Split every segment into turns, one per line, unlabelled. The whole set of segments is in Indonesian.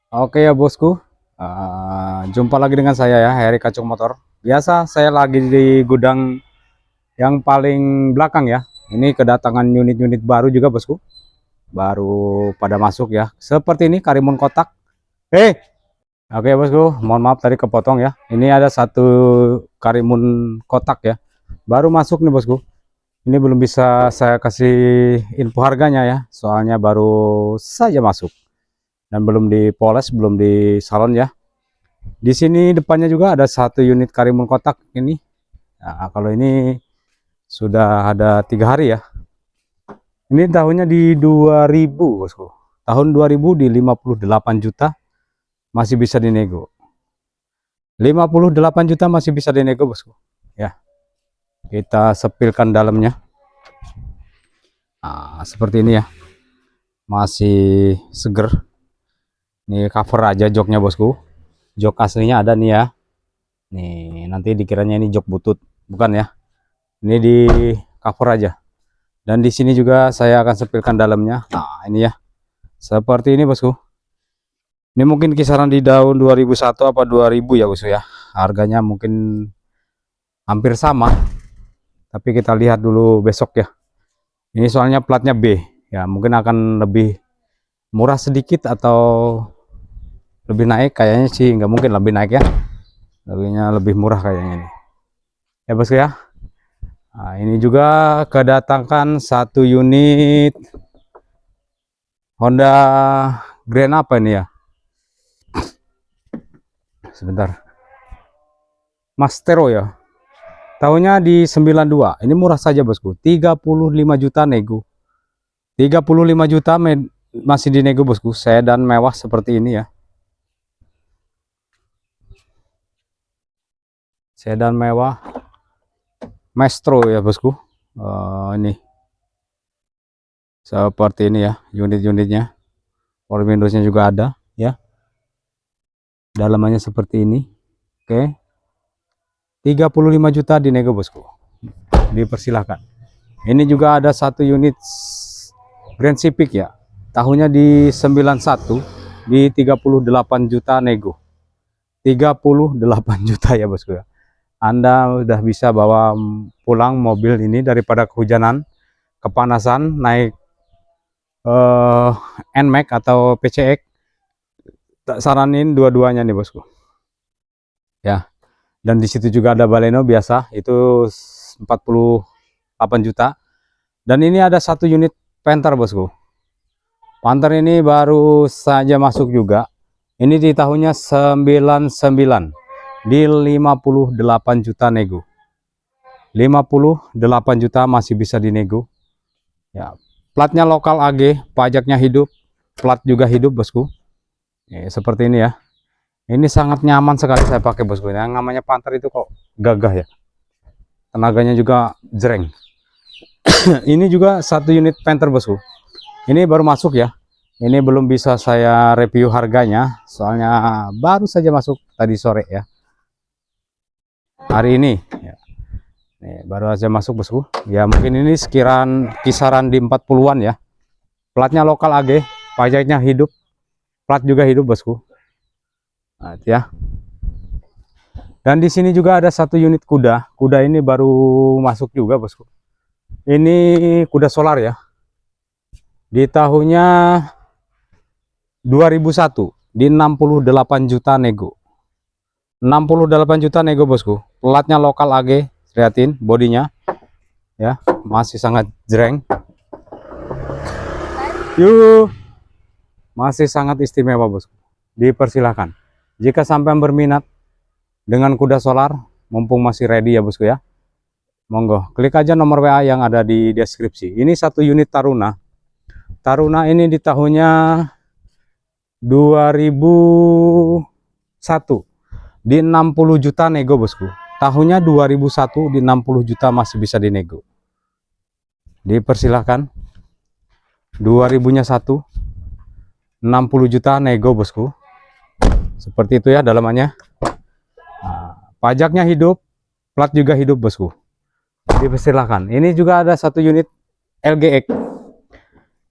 Oke ya bosku, jumpa lagi dengan saya ya, Heri Kacung Motor. Biasa saya lagi di gudang yang paling belakang ya. Ini kedatangan unit-unit baru juga bosku, baru pada masuk ya. Seperti ini Karimun kotak. Oke ya bosku, mohon maaf tadi kepotong ya. Ini ada satu Karimun kotak ya, baru masuk nih bosku. Ini belum bisa saya kasih info harganya ya, soalnya baru saja masuk dan belum dipoles, belum di salon ya. Di sini depannya juga ada satu unit Karimun kotak ini. Nah, kalau ini sudah ada 3 hari ya. Ini tahunnya di 2000 bosku. Tahun 2000 di 58 juta masih bisa dinego. 58 juta masih bisa dinego bosku. Ya, kita sepilkan dalamnya. Nah, seperti ini ya. Masih seger. Ini cover aja joknya bosku. Jok aslinya ada nih ya. Nih, nanti dikiranya ini jok butut. Bukan ya. Ini di cover aja. Dan di sini juga saya akan sepilkan dalamnya. Nah, ini ya. Seperti ini, bosku. Ini mungkin kisaran di tahun 2001 apa 2000 ya, bosku ya. Harganya mungkin hampir sama. Tapi kita lihat dulu besok ya. Ini soalnya platnya B. Ya, mungkin akan lebih murah sedikit atau lebih naik. Kayaknya sih nggak mungkin lebih naik ya. Lebih murah kayaknya ini. Ya, bosku ya. Nah, ini juga kedatangan satu unit Honda Grand apa ini ya? Sebentar. Mastero ya. Tahunnya di 92. Ini murah saja bosku. 35 juta nego. 35 juta masih dinego bosku. Sedan mewah seperti ini ya. Sedan mewah Maestro ya bosku. Ini seperti ini ya unit-unitnya. Power Windowsnya juga ada ya. Dalamannya seperti ini. Oke. 35 juta dinego bosku. Dipersilahkan. Ini juga ada satu unit Grand Civic ya. Tahunnya di 91 di 38 juta nego. 38 juta ya bosku ya. Anda udah bisa bawa pulang mobil ini daripada kehujanan, kepanasan, naik NMAX atau PCX. Tak saranin dua-duanya nih bosku. Ya. Dan di situ juga ada Baleno biasa, itu 48 juta. Dan ini ada satu unit Panther bosku. Panther ini baru saja masuk juga. Ini di tahunnya 99 di 58 juta nego. 58 juta masih bisa dinego. Ya, platnya lokal AG, pajaknya hidup, plat juga hidup bosku. Ya, seperti ini ya. Ini sangat nyaman sekali saya pakai bosku. Yang namanya Panther itu kok gagah ya. Tenaganya juga jreng. Ini juga satu unit Panther bosku. Ini baru masuk ya. Ini belum bisa saya review harganya, soalnya baru saja masuk tadi sore ya. Hari ini. Ya. Nih, baru aja masuk bosku. Ya mungkin ini sekiraan kisaran di 40-an ya. Platnya lokal AG, pajaknya hidup, plat juga hidup bosku. Nah, ya. Dan di sini juga ada satu unit kuda. Kuda ini baru masuk juga bosku. Ini kuda solar ya. Di tahunnya 2001 di 68 juta nego. 68 juta nego bosku. Platnya lokal AG, lihatin bodinya. Ya, masih sangat jreng. Yuk. Masih sangat istimewa bosku. Dipersilahkan. Jika sampai berminat dengan kuda solar, mumpung masih ready ya bosku ya. Monggo, klik aja nomor WA yang ada di deskripsi. Ini satu unit Taruna. Taruna ini di tahunnya 2001 di 60 juta nego bosku. Tahunnya 2001 di 60 juta masih bisa dinego. Dipersilahkan. 2000-nya 60 juta nego bosku. Seperti itu ya dalamannya. Nah, pajaknya hidup, plat juga hidup bosku. Dipersilahkan. Ini juga ada satu unit LGX.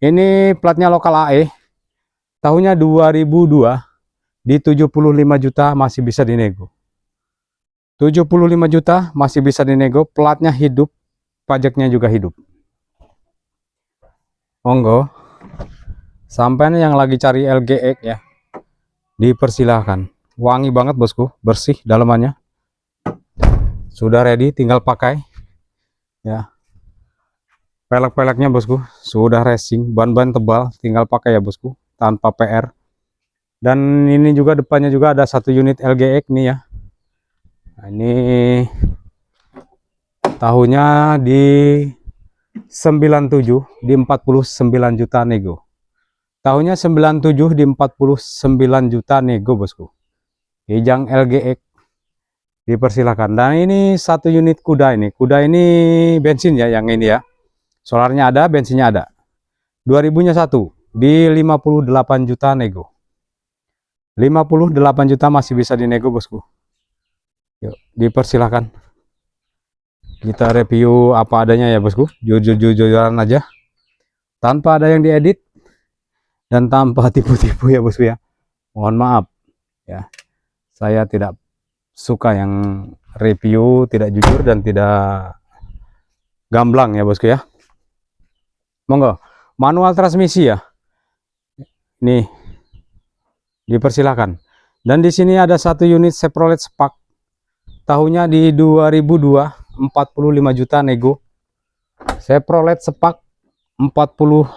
Ini platnya lokal AE. Tahunnya 2002 di 75 juta masih bisa dinego. 75 juta masih bisa dinego, platnya hidup, pajaknya juga hidup. Monggo, sampai yang lagi cari LGX ya, dipersilahkan. Wangi banget bosku, bersih dalamannya. Sudah ready, tinggal pakai ya. Pelek-peleknya bosku sudah racing, ban-ban tebal, tinggal pakai ya bosku, tanpa PR. Dan ini juga depannya juga ada satu unit LGX nih ya. Nah, ini tahunnya di 97 di 49 juta nego. Tahunnya 97 di 49 juta nego bosku. Kijang LGX dipersilakan. Dan ini satu unit kuda ini. Kuda ini bensin ya yang ini ya. Solarnya ada, bensinnya ada. 2000-nya satu di 58 juta nego. 58 juta masih bisa dinego bosku. Yuk, dipersilakan. Kita review apa adanya ya bosku. Jujur-jujuran aja. Tanpa ada yang diedit dan tanpa tipu-tipu ya bosku ya. Mohon maaf ya. Saya tidak suka yang review tidak jujur dan tidak gamblang ya bosku ya. Monggo, manual transmisi ya. Nih, dipersilakan. Dan di sini ada satu unit Chevrolet Spark. Tahunnya di 2002, 45 juta nego. Chevrolet Spark 40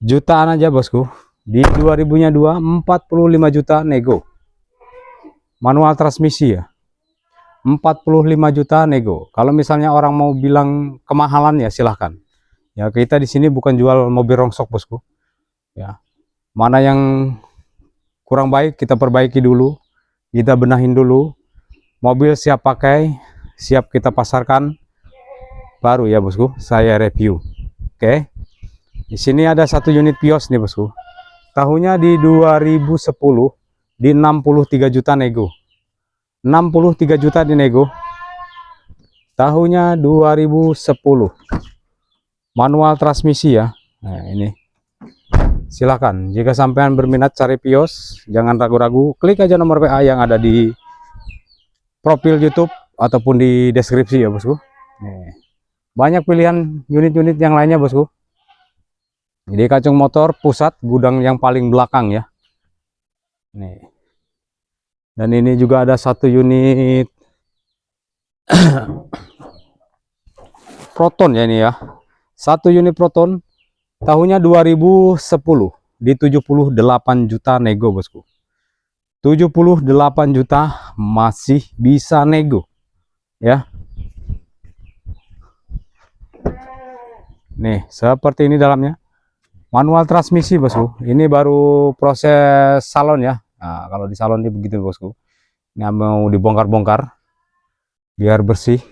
jutaan aja bosku. Di 2000-nya 2, 45 juta nego. Manual transmisi ya. 45 juta nego. Kalau misalnya orang mau bilang kemahalan ya silahkan. Ya kita di sini bukan jual mobil rongsok bosku. Ya, mana yang kurang baik kita perbaiki dulu, kita benahin dulu. Mobil siap pakai, siap kita pasarkan, baru ya bosku saya review. Oke. Di sini ada satu unit Vios nih bosku. Tahunnya di 2010 di 63 juta nego. 63 juta di nego. Tahunnya 2010. Manual transmisi ya. Nah, ini. Silakan. Jika sampean berminat cari Vios, jangan ragu-ragu, klik aja nomor WA yang ada di profil YouTube ataupun di deskripsi ya bosku. Nih. Banyak pilihan unit-unit yang lainnya bosku. Jadi Kacung Motor pusat gudang yang paling belakang ya. Nih. Dan ini juga ada satu unit Proton ya ini ya. Satu unit Proton tahunnya 2010 di 78 juta nego bosku. 78 juta masih bisa nego ya. Nih seperti ini dalamnya. Manual transmisi bosku. Ini baru proses salon ya. Nah, kalau di salon ini begitu bosku. Ini mau dibongkar-bongkar biar bersih.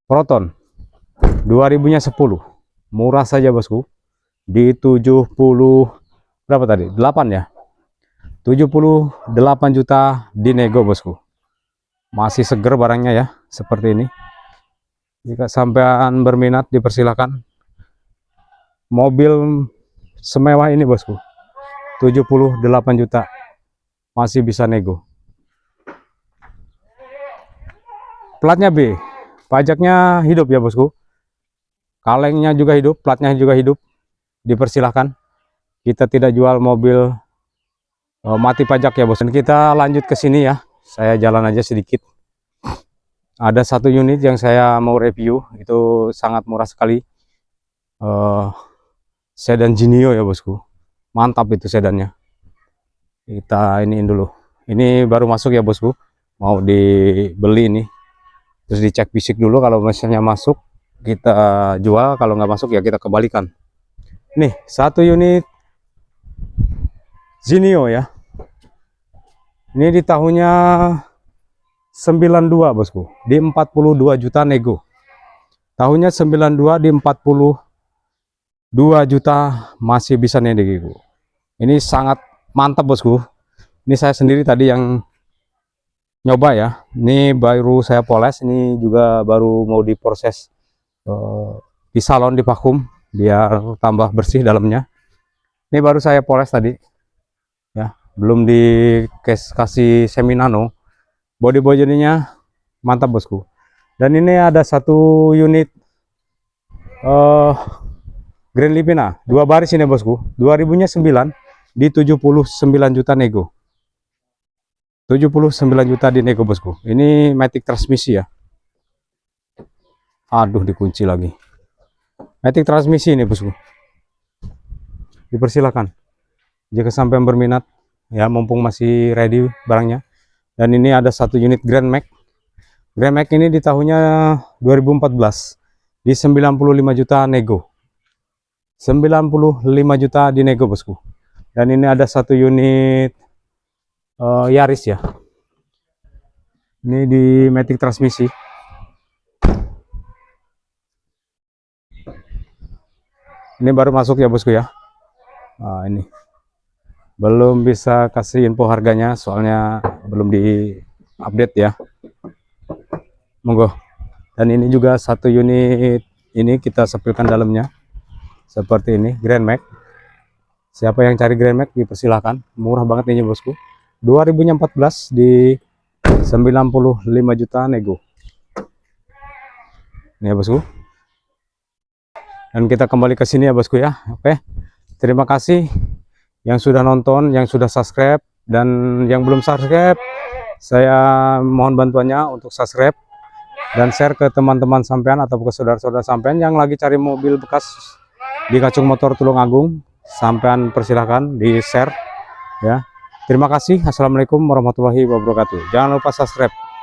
Proton 2000-nya 10. Murah saja bosku. Di 70 berapa tadi? 8 ya. 78 juta di nego bosku. Masih seger barangnya ya, seperti ini. Jika sampean berminat dipersilakan. Mobil semewah ini bosku. 78 juta. Masih bisa nego. Platnya B. Pajaknya hidup ya bosku. Kalengnya juga hidup, platnya juga hidup. Dipersilahkan. Kita tidak jual mobil mati pajak ya bos. Dan kita lanjut ke sini ya. Saya jalan aja sedikit. Ada satu unit yang saya mau review. Itu sangat murah sekali. Sedan Genio ya bosku. Mantap itu sedannya. Kita iniin dulu. Ini baru masuk ya bosku. Mau dibeli ini. Terus dicek fisik dulu. Kalau misalnya masuk kita jual, kalau nggak masuk ya kita kembalikan. Nih satu unit Genio ya. Ini di tahunnya 92 bosku, di 42 juta nego. Tahunnya 92 di 42 juta masih bisa nego. Ini sangat mantap bosku. Ini saya sendiri tadi yang nyoba ya. Ini baru saya poles, ini juga baru mau diproses di salon, di vakum biar tambah bersih dalamnya. Ini baru saya poles tadi ya. belum dikasih semi nano. Body-bodinya mantap bosku. Dan ini ada satu unit Grand Livina, 2 baris ini bosku. 2000-nya 9 di 79 juta nego. 79 juta di nego bosku. Ini matic transmisi ya. Aduh, dikunci lagi. Matic transmisi ini bosku. Dipersilakan jika sampai berminat ya, mumpung masih ready barangnya. Dan ini ada satu unit Grand Max. Grand Max ini di tahunnya 2014 di 95 juta nego. 95 juta di nego bosku. Dan ini ada satu unit Yaris ya. Ini di matic transmisi. Ini baru masuk ya bosku ya. Nah, ini belum bisa kasih info harganya soalnya belum di update ya. Monggo. Dan ini juga satu unit, ini kita sepilkan dalamnya seperti ini, Grand Max. Siapa yang cari Grand Max dipersilahkan, murah banget ini bosku. 2014 di 95 juta nego. Ini ya bosku. Dan kita kembali ke sini ya bosku ya. Oke. Terima kasih yang sudah nonton, yang sudah subscribe, dan yang belum subscribe, saya mohon bantuannya untuk subscribe dan share ke teman-teman sampean atau ke saudara-saudara sampean yang lagi cari mobil bekas di Kacung Motor Tulungagung. Sampean persilahkan di share ya. Terima kasih. Assalamualaikum warahmatullahi wabarakatuh. Jangan lupa subscribe.